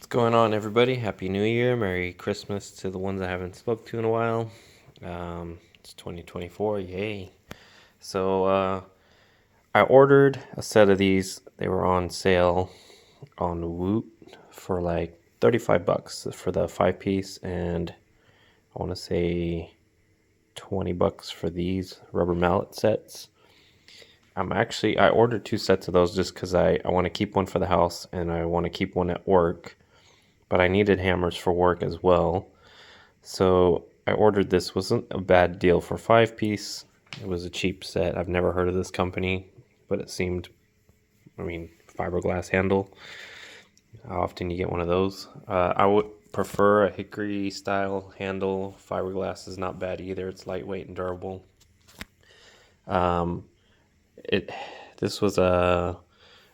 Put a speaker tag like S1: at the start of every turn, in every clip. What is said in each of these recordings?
S1: going on, everybody? Happy New Year. Merry Christmas to the ones I haven't spoke to in a while. It's 2024. Yay. So I ordered a set of these. They were on sale on Woot for like 35 bucks for the 5-piece, and I want to say 20 bucks for these rubber mallet sets. I ordered 2 sets of those just because I want to keep one for the house and I want to keep one at work, but I needed hammers for work as well. So I ordered this. Wasn't a bad deal for 5-piece. It was a cheap set. I've never heard of this company, but it seemed, fiberglass handle. How often you get one of those? I would prefer a hickory style handle. Fiberglass is not bad either. It's lightweight and durable. Um, it this was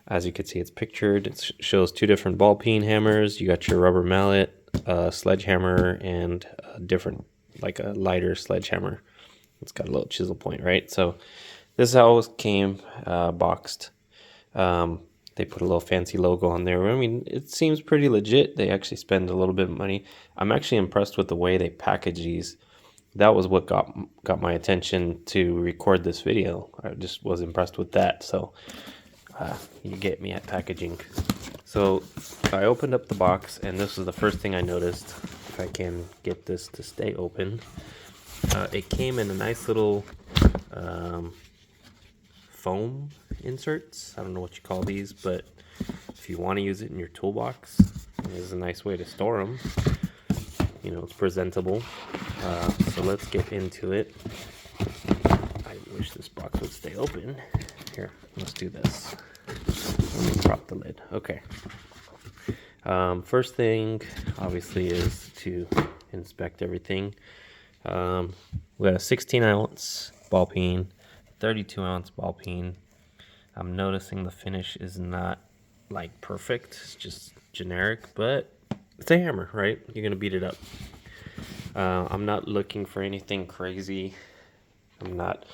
S1: as you can see, it's pictured. It shows 2 different Ball-Peen hammers. You got your rubber mallet, sledgehammer, and a different, like a lighter sledgehammer. It's got a little chisel point, right? So this is how it came boxed. They put a little fancy logo on there. I mean, it seems pretty legit. They actually spend a little bit of money. I'm actually impressed with the way they package these. That was what got my attention to record this video. I just was impressed with that. So you get me at packaging. So I opened up the box, and this was the first thing I noticed. If I can get this to stay open, it came in a nice little foam inserts. I don't know what you call these, but if you want to use it in your toolbox, it is a nice way to store them. You know, it's presentable. So let's get into it. I wish this box would stay open. Here, let's do this. Let me prop the lid. Okay. First thing, obviously, is to inspect everything. We got a 16-ounce Ball-Peen, 32-ounce Ball-Peen. I'm noticing the finish is not like perfect. It's just generic, but it's a hammer, right? You're gonna beat it up. I'm not looking for anything crazy. I'm not,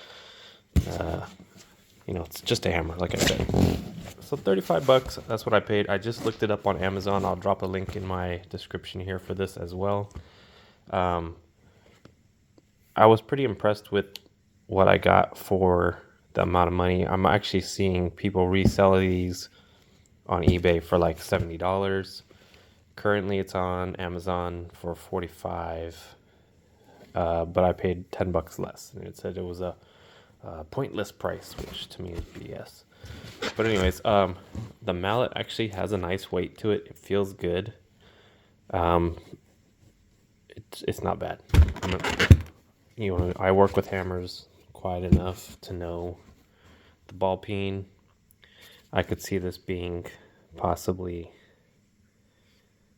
S1: it's just a hammer, like I said. So 35 bucks, that's what I paid. I just looked it up on Amazon. I'll drop a link in my description here for this as well. I was pretty impressed with what I got for the amount of money. I'm actually seeing people resell these on eBay for like $70. Currently it's on Amazon for $45, but I paid 10 bucks less. And it said it was a pointless price, which to me is BS. But anyways, the mallet actually has a nice weight to it. It feels good. It's not bad. I work with hammers quite enough to know the Ball-Peen. I could see this being possibly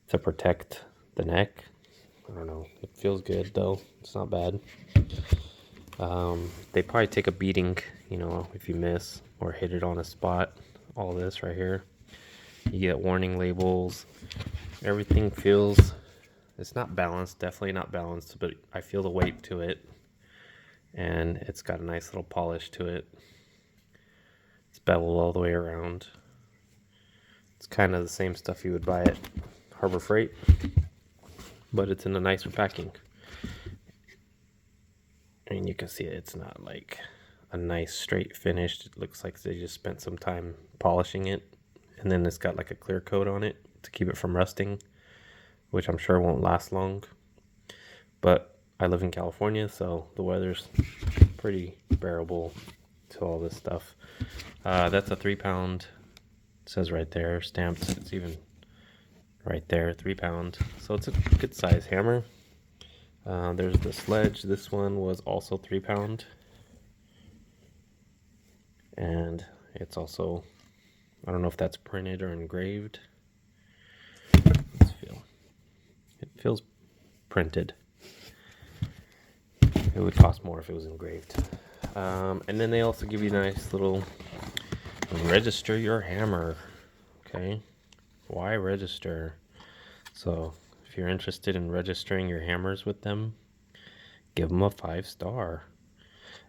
S1: to protect the neck. I don't know. It feels good though. It's not bad. They probably take a beating, if you miss or hit it on a spot. All this right here. You get warning labels. Everything feels, it's not balanced, definitely not balanced, but I feel the weight to it. And it's got a nice little polish to it. It's beveled all the way around. It's kind of the same stuff you would buy at Harbor Freight, but it's in a nicer packing. And you can see it's not like a nice straight finish. It looks like they just spent some time polishing it. And then it's got like a clear coat on it to keep it from rusting, which I'm sure won't last long. But I live in California, so the weather's pretty bearable to all this stuff. That's a 3-pound, it says right there, stamped. It's even right there, 3 pound. So it's a good size hammer. There's the Sledge. This one was also 3 pound. And it's also, I don't know if that's printed or engraved. Let's feel. It feels printed. It would cost more if it was engraved. And then they also give you a nice little register your hammer. Okay. Why register? So if you're interested in registering your hammers with them, give them a 5-star.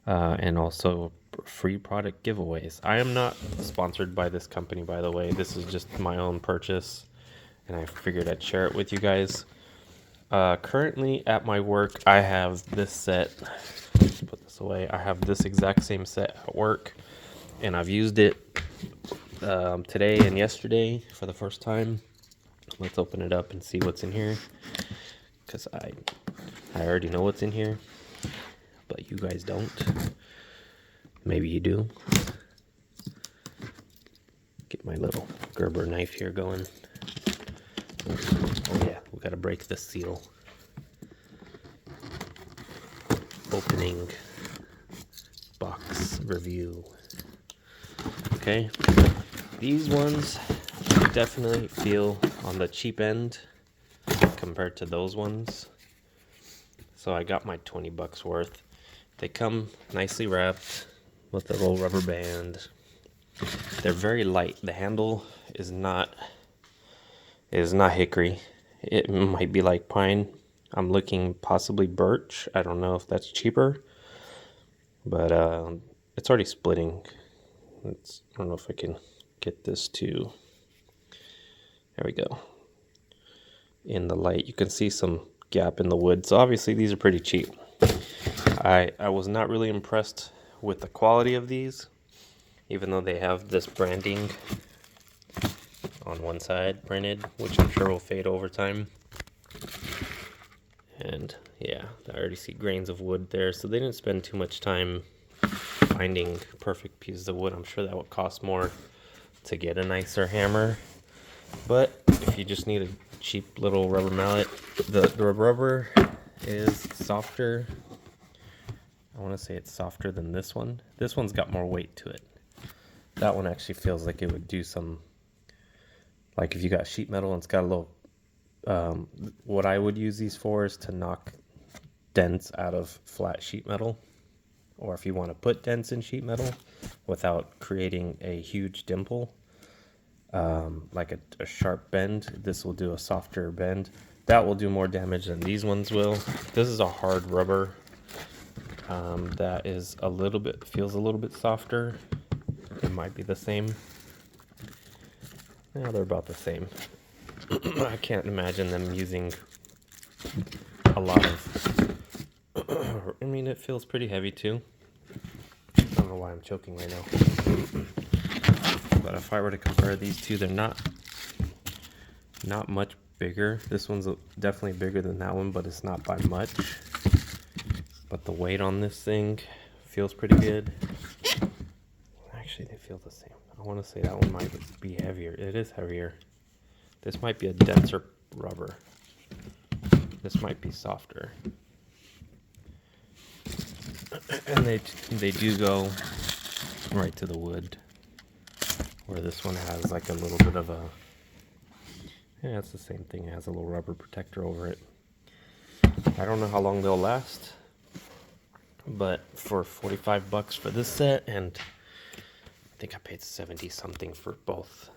S1: And also free product giveaways. I am not sponsored by this company, by the way. This is just my own purchase. and I figured I'd share it with you guys. Currently at my work, I have this set. Let's put this away. I have this exact same set at work, and I've used it today and yesterday for the first time. Let's open it up and see what's in here, because I already know what's in here, but you guys don't. Maybe you do. Get my little Gerber knife here going. Oh yeah, we gotta break the seal. Opening box review. Okay, these ones definitely feel on the cheap end compared to those ones. So I got my 20 bucks worth. They come nicely wrapped with a little rubber band. They're very light. The handle is not hickory. It might be like pine. I'm looking possibly birch. I don't know if that's cheaper, but it's already splitting. I don't know if I can get this to. There we go. In the light, you can see some gap in the wood. So obviously these are pretty cheap. I was not really impressed with the quality of these, even though they have this branding on one side printed, which I'm sure will fade over time. And yeah, I already see grains of wood there, so they didn't spend too much time finding perfect pieces of wood. I'm sure that would cost more to get a nicer hammer, but if you just need a cheap little rubber mallet, the rubber is softer. I want to say it's softer than this one. This one's got more weight to it. That one actually feels like it would do some, like if you got sheet metal and it's got a little, what I would use these for is to knock dents out of flat sheet metal, or if you want to put dents in sheet metal without creating a huge dimple, like a sharp bend. This will do a softer bend. That will do more damage than these ones will. This is a hard rubber that is feels a little bit softer. It might be the same. Yeah, they're about the same. I can't imagine them using a lot of. I mean, it feels pretty heavy too. I don't know why I'm choking right now. But if I were to compare these two, they're not much bigger. This one's definitely bigger than that one, but it's not by much. But the weight on this thing feels pretty good. Actually, they feel the same. I want to say that one might be heavier. It is heavier. This might be a denser rubber. This might be softer. And they do go right to the wood, where this one has like a little bit of a, yeah, it's the same thing. It has a little rubber protector over it. I don't know how long they'll last, but for 45 bucks for this set, and I think I paid 70 something for both,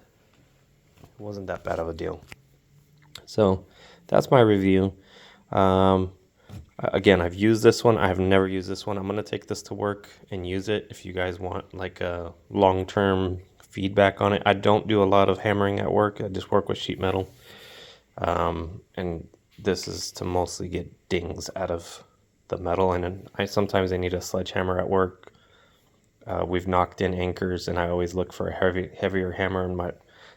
S1: it wasn't that bad of a deal. So that's my review. Again, I've used this one. I have never used this one. I'm going to take this to work and use it if you guys want like a long-term feedback on it. I don't do a lot of hammering at work. I just work with sheet metal. And this is to mostly get dings out of the metal. And sometimes I need a sledgehammer at work. We've knocked in anchors, and I always look for a heavier hammer. And my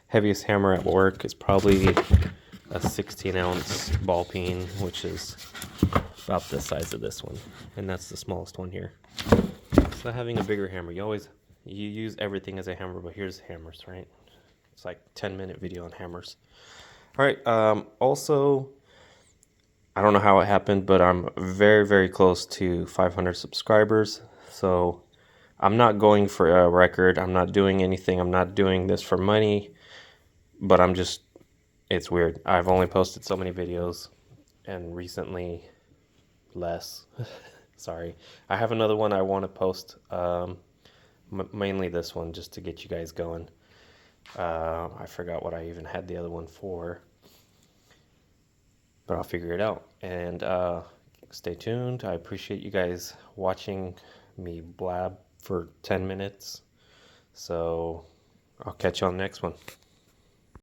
S1: heaviest hammer at work is probably a 16-ounce Ball-Peen, which is about the size of this one, and that's the smallest one here. So having a bigger hammer, you use everything as a hammer, but here's hammers, right? It's like 10-minute video on hammers. All right. Also, I don't know how it happened, but I'm very, very close to 500 subscribers. So I'm not going for a record. I'm not doing anything. I'm not doing this for money, but it's weird. I've only posted so many videos, and recently less. Sorry. I have another one I want to post, mainly this one, just to get you guys going. I forgot what I even had the other one for, but I'll figure it out. And stay tuned. I appreciate you guys watching me blab for 10 minutes. So I'll catch you on the next one.